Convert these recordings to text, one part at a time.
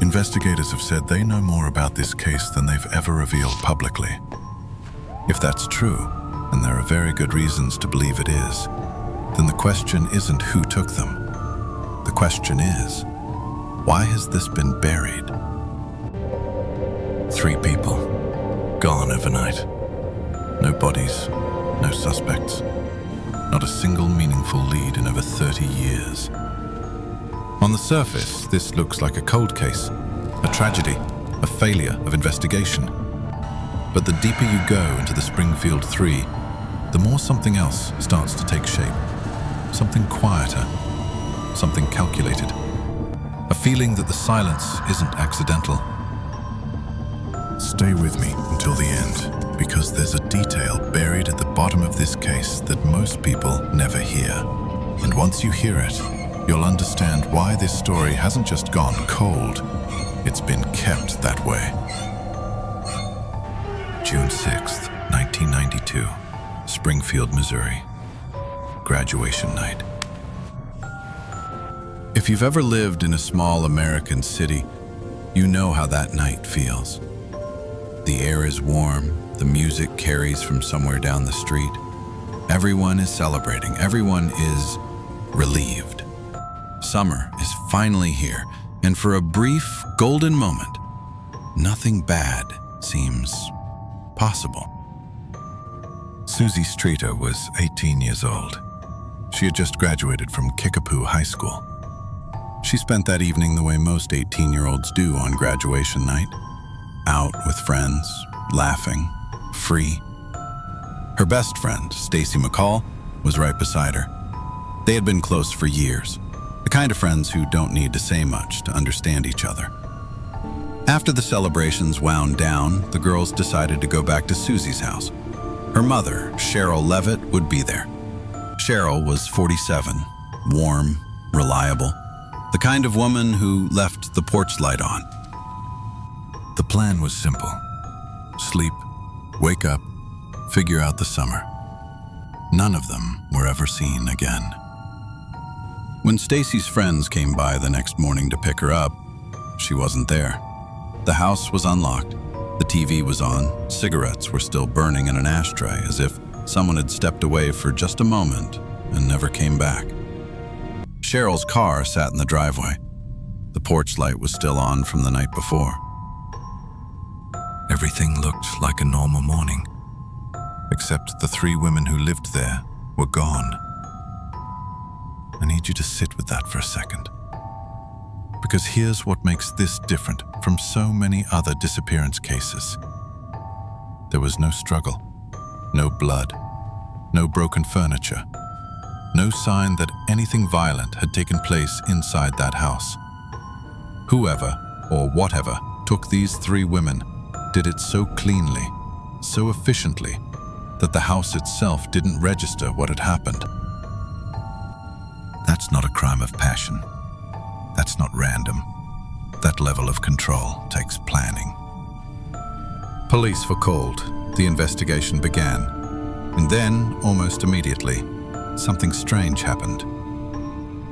Investigators have said they know more about this case than they've ever revealed publicly. If that's true, and there are very good reasons to believe it is, then the question isn't who took them. The question is, why has this been buried? 3 people, gone overnight. No bodies, no suspects. Not a single meaningful lead in over 30 years. On the surface, this looks like a cold case, a tragedy, a failure of investigation. But the deeper you go into the Springfield Three, the more something else starts to take shape. Something quieter, something calculated. A feeling that the silence isn't accidental. Stay with me until the end, because there's a detail buried at the bottom of this case that most people never hear. And once you hear it, you'll understand why this story hasn't just gone cold, it's been kept that way. June 6th, 1992, Springfield, Missouri. Graduation night. If you've ever lived in a small American city, you know how that night feels. The air is warm, the music carries from somewhere down the street. Everyone is celebrating, everyone is relieved. Summer is finally here, and for a brief, golden moment, nothing bad seems possible. Suzie Streeter was 18 years old. She had just graduated from Kickapoo High School. She spent that evening the way most 18-year-olds do on graduation night. Out with friends, laughing, free. Her best friend, Stacy McCall, was right beside her. They had been close for years, the kind of friends who don't need to say much to understand each other. After the celebrations wound down, the girls decided to go back to Suzie's house. Her mother, Sherrill Levitt, would be there. Sherrill was 47, warm, reliable, the kind of woman who left the porch light on. The plan was simple. Sleep, wake up, figure out the summer. None of them were ever seen again. When Stacy's friends came by the next morning to pick her up, she wasn't there. The house was unlocked. The TV was on. Cigarettes were still burning in an ashtray, as if someone had stepped away for just a moment and never came back. Sherrill's car sat in the driveway. The porch light was still on from the night before. Everything looked like a normal morning, except the 3 women who lived there were gone. I need you to sit with that for a second. Because here's what makes this different from so many other disappearance cases. There was no struggle, no blood, no broken furniture, no sign that anything violent had taken place inside that house. Whoever or whatever took these 3 women did it so cleanly, so efficiently, that the house itself didn't register what had happened. That's not a crime of passion. That's not random. That level of control takes planning. Police were called. The investigation began. And then, almost immediately, something strange happened.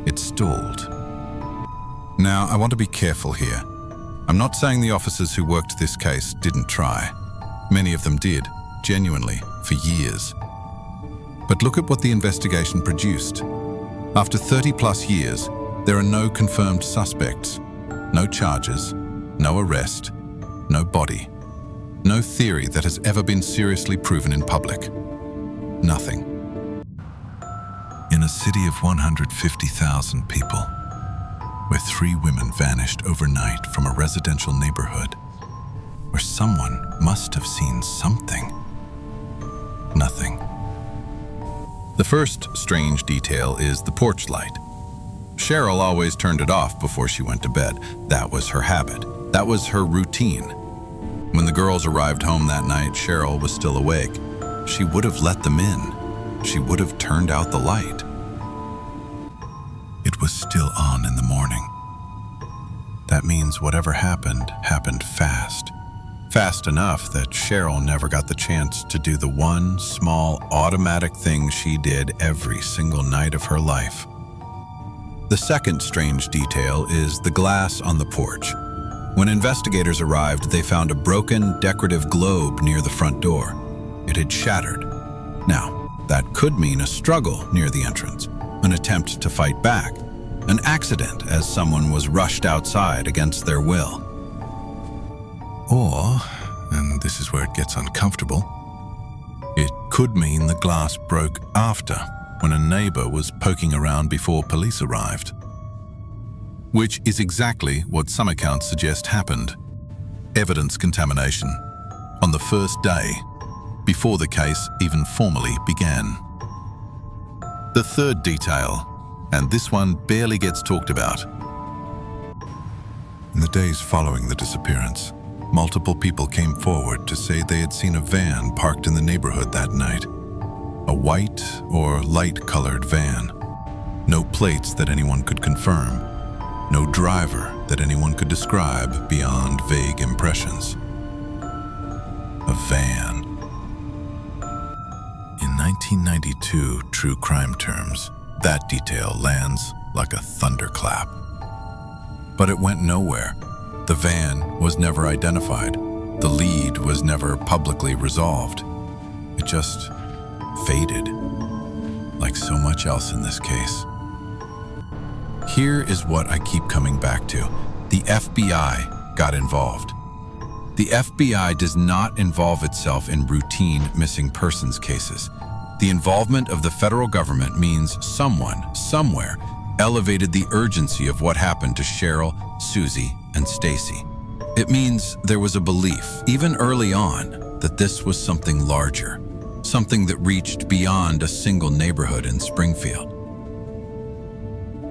It stalled. Now, I want to be careful here. I'm not saying the officers who worked this case didn't try. Many of them did, genuinely, for years. But look at what the investigation produced. After 30-plus years, there are no confirmed suspects, no charges, no arrest, no body, no theory that has ever been seriously proven in public. Nothing. In a city of 150,000 people, where 3 women vanished overnight from a residential neighborhood, where someone must have seen something. Nothing. The first strange detail is the porch light. Sherrill always turned it off before she went to bed. That was her habit. That was her routine. When the girls arrived home that night, Sherrill was still awake. She would have let them in. She would have turned out the light. It was still on in the morning. That means whatever happened, happened fast. Fast enough that Sherrill never got the chance to do the one small automatic thing she did every single night of her life. The second strange detail is the glass on the porch. When investigators arrived, they found a broken, decorative globe near the front door. It had shattered. Now, that could mean a struggle near the entrance, an attempt to fight back, an accident as someone was rushed outside against their will. Or, and this is where it gets uncomfortable, it could mean the glass broke after, when a neighbor was poking around before police arrived. Which is exactly what some accounts suggest happened. Evidence contamination on the first day, before the case even formally began. The third detail, and this one barely gets talked about. In the days following the disappearance, multiple people came forward to say they had seen a van parked in the neighborhood that night. A white or light-colored van. No plates that anyone could confirm. No driver that anyone could describe beyond vague impressions. A van. In 1992 true crime terms, that detail lands like a thunderclap. But it went nowhere. The van was never identified. The lead was never publicly resolved. It just faded, like so much else in this case. Here is what I keep coming back to. The FBI got involved. The FBI does not involve itself in routine missing persons cases. The involvement of the federal government means someone, somewhere, elevated the urgency of what happened to Sherrill, Suzie, and Stacy. It means there was a belief, even early on, that this was something larger, something that reached beyond a single neighborhood in Springfield.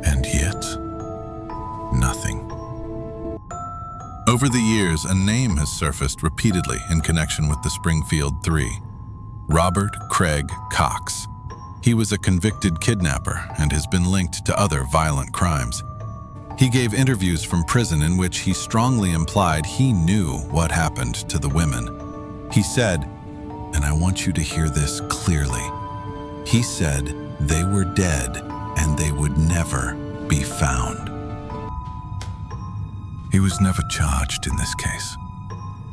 And yet, nothing. Over the years, a name has surfaced repeatedly in connection with the Springfield Three. Robert Craig Cox. He was a convicted kidnapper and has been linked to other violent crimes. He gave interviews from prison in which he strongly implied he knew what happened to the women. He said, and I want you to hear this clearly, he said they were dead and they would never be found. He was never charged in this case.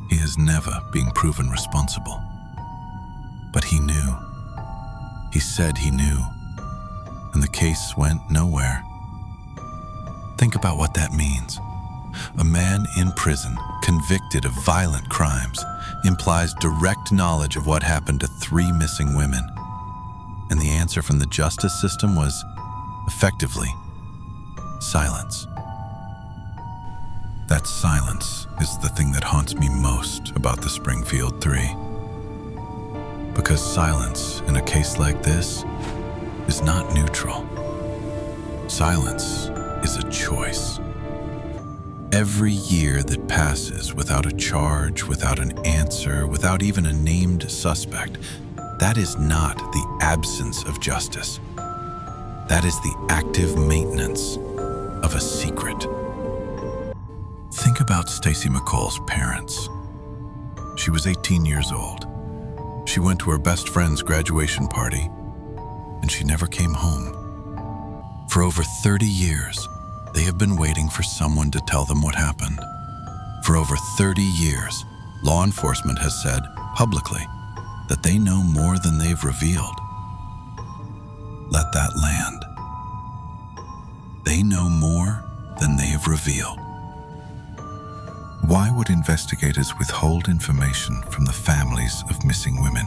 He has never been proven responsible. But he knew. He said he knew. And the case went nowhere. Think about what that means. A man in prison, convicted of violent crimes, implies direct knowledge of what happened to 3 missing women. And the answer from the justice system was, effectively, silence. That silence is the thing that haunts me most about the Springfield Three. Because silence in a case like this is not neutral. Silence is a choice. Every year that passes without a charge, without an answer, without even a named suspect, that is not the absence of justice. That is the active maintenance of a secret. Think about Stacy McCall's parents. She was 18 years old. She went to her best friend's graduation party, and she never came home. For over 30 years, they have been waiting for someone to tell them what happened. For over 30 years, law enforcement has said publicly that they know more than they've revealed. Let that land. They know more than they have revealed. Why would investigators withhold information from the families of missing women?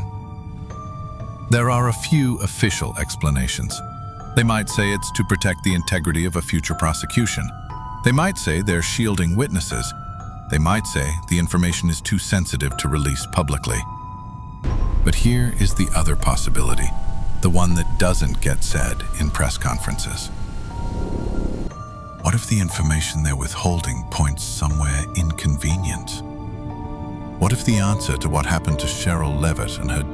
There are a few official explanations. They might say it's to protect the integrity of a future prosecution. They might say they're shielding witnesses. They might say the information is too sensitive to release publicly. But here is the other possibility, the one that doesn't get said in press conferences. What if the information they're withholding points somewhere inconvenient? What if the answer to what happened to Sherrill Levitt and her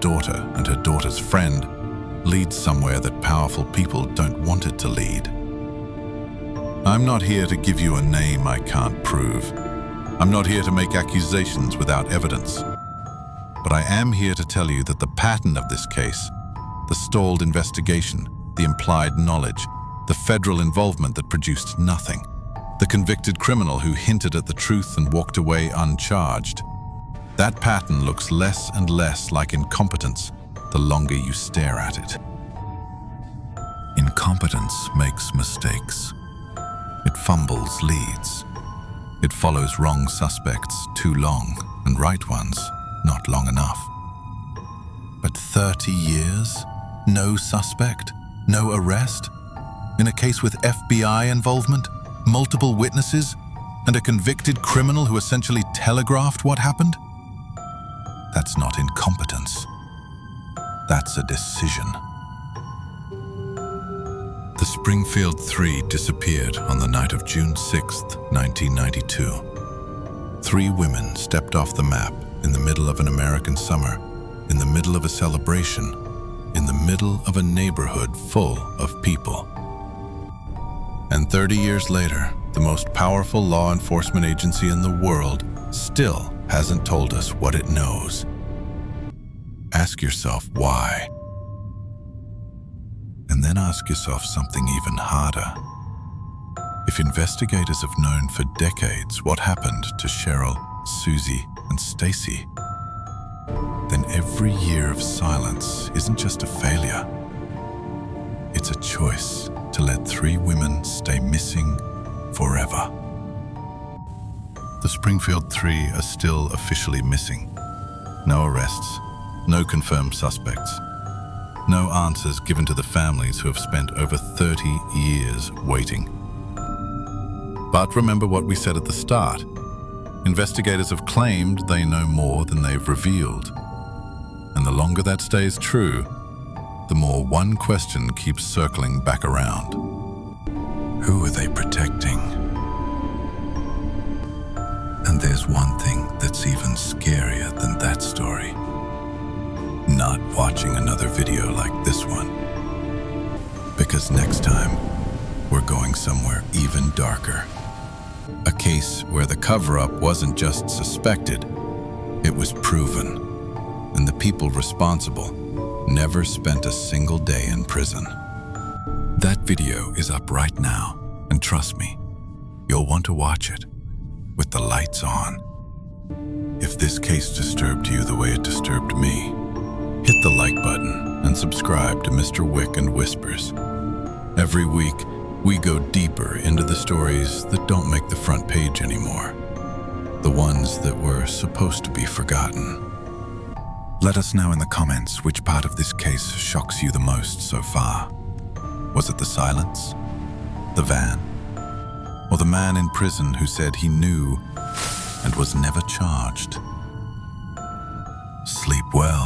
daughter's friend leads somewhere that powerful people don't want it to lead? I'm not here to give you a name I can't prove. I'm not here to make accusations without evidence. But I am here to tell you that the pattern of this case, the stalled investigation, the implied knowledge, the federal involvement that produced nothing, The convicted criminal who hinted at the truth and walked away uncharged. That pattern looks less and less like incompetence the longer you stare at it. Incompetence makes mistakes. It fumbles leads. It follows wrong suspects too long and right ones not long enough. But 30 years? No suspect? No arrest? In a case with FBI involvement, multiple witnesses, and a convicted criminal who essentially telegraphed what happened? That's not incompetence. That's a decision. The Springfield Three disappeared on the night of June 6th, 1992. 3 women stepped off the map in the middle of an American summer, in the middle of a celebration, in the middle of a neighborhood full of people. And 30 years later, the most powerful law enforcement agency in the world still hasn't told us what it knows. Ask yourself why. And then ask yourself something even harder. If investigators have known for decades what happened to Sherrill, Suzie, and Stacy, then every year of silence isn't just a failure. It's a choice to let 3 women stay missing forever. The Springfield Three are still officially missing. No arrests, no confirmed suspects, no answers given to the families who have spent over 30 years waiting. But remember what we said at the start. Investigators have claimed they know more than they've revealed. And the longer that stays true, the more one question keeps circling back around. Who are they protecting? And there's one thing that's even scarier than that story. Not watching another video like this one. Because next time, we're going somewhere even darker. A case where the cover-up wasn't just suspected, it was proven. And the people responsible never spent a single day in prison. That video is up right now, and trust me, you'll want to watch it with the lights on. If this case disturbed you the way it disturbed me, hit the like button and subscribe to Mr. Wick and Whispers. Every week, we go deeper into the stories that don't make the front page anymore. The ones that were supposed to be forgotten. Let us know in the comments which part of this case shocks you the most so far. Was it the silence? The van? Or the man in prison who said he knew and was never charged? Sleep well.